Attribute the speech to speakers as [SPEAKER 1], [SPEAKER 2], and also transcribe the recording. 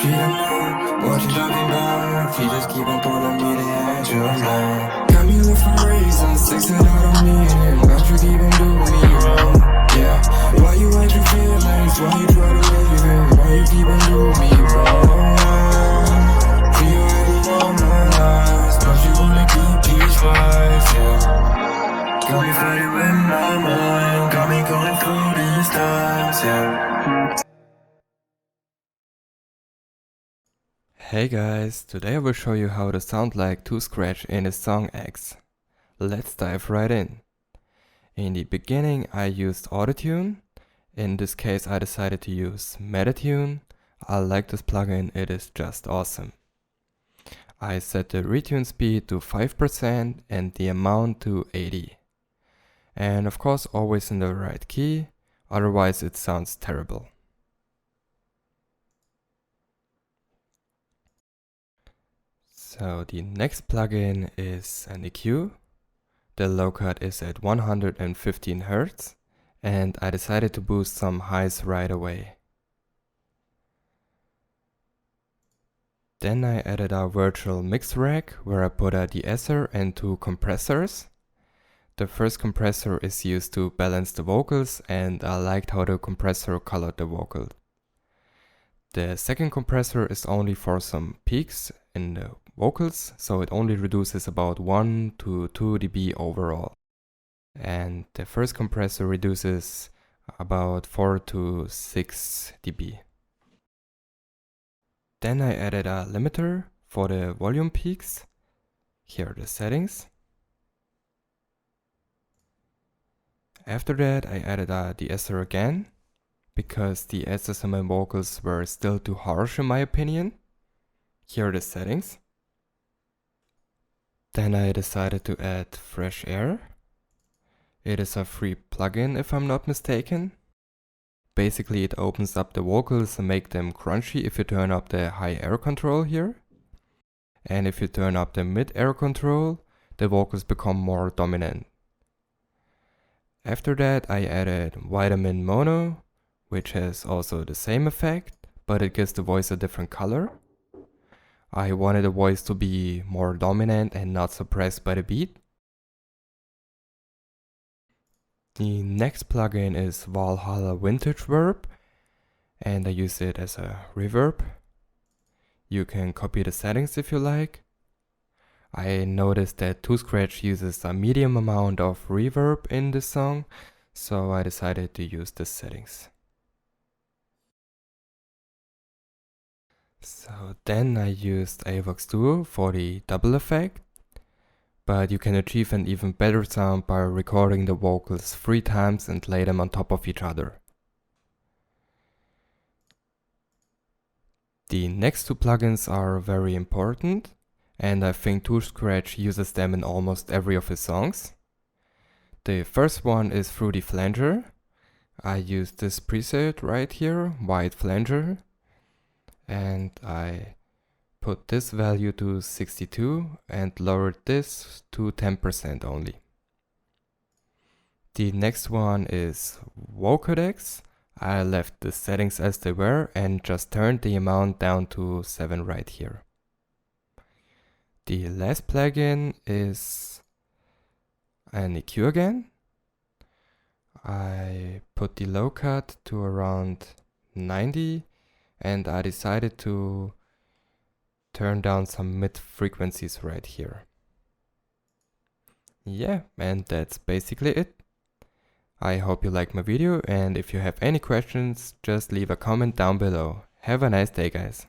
[SPEAKER 1] feet now. What you talking about? You just keep on pulling me to edge of now. Got me looking for reasons, six that I don't need, but you keep on doing me wrong. Yeah, why you hide your feelings? Why you try to leave it? Why you keep on doing me wrong? See you already know my lies, but you wanna keep these vibes, yeah. Got me fighting with my mind, got me going through these times, yeah.
[SPEAKER 2] Hey guys, today I will show you how to sound like 2scratch in his song X. Let's dive right in. In the beginning I used autotune. In this case I decided to use Metatune. I like this plugin, it is just awesome. I set the retune speed to 5% and the amount to 80. And of course always in the right key, otherwise it sounds terrible. So the next plugin is an EQ. The low cut is at 115 Hz and I decided to boost some highs right away. Then I added a virtual mix rack where I put a de-esser and two compressors. The first compressor is used to balance the vocals and I liked how the compressor colored the vocal. The second compressor is only for some peaks in the vocals, so it only reduces about 1 to 2 dB overall. And the first compressor reduces about 4 to 6 dB. Then I added a limiter for the volume peaks. Here are the settings. After that I added a de-esser again, because the S's in my vocals were still too harsh in my opinion. Here are the settings. Then I decided to add fresh air. It is a free plugin if I'm not mistaken. Basically it opens up the vocals and make them crunchy if you turn up the high air control here. And if you turn up the mid air control, the vocals become more dominant. After that I added vitamin mono, which has also the same effect, but it gives the voice a different color. I wanted the voice to be more dominant and not suppressed by the beat. The next plugin is Valhalla Vintage Verb, and I use it as a reverb. You can copy the settings if you like. I noticed that 2scratch uses a medium amount of reverb in this song, so I decided to use the settings. So then I used Avox Duo for the double effect, but you can achieve an even better sound by recording the vocals 3 times and lay them on top of each other. The next two plugins are very important, and I think 2scratch uses them in almost every of his songs. The first one is Fruity Flanger. I used this preset right here, White Flanger, and I put this value to 62 and lowered this to 10% only. The next one is Vocodex. I left the settings as they were and just turned the amount down to 7 right here. The last plugin is an EQ again. I put the low cut to around 90 and I decided to turn down some mid frequencies right here. Yeah, and that's basically it. I hope you liked my video, and if you have any questions, just leave a comment down below. Have a nice day, guys.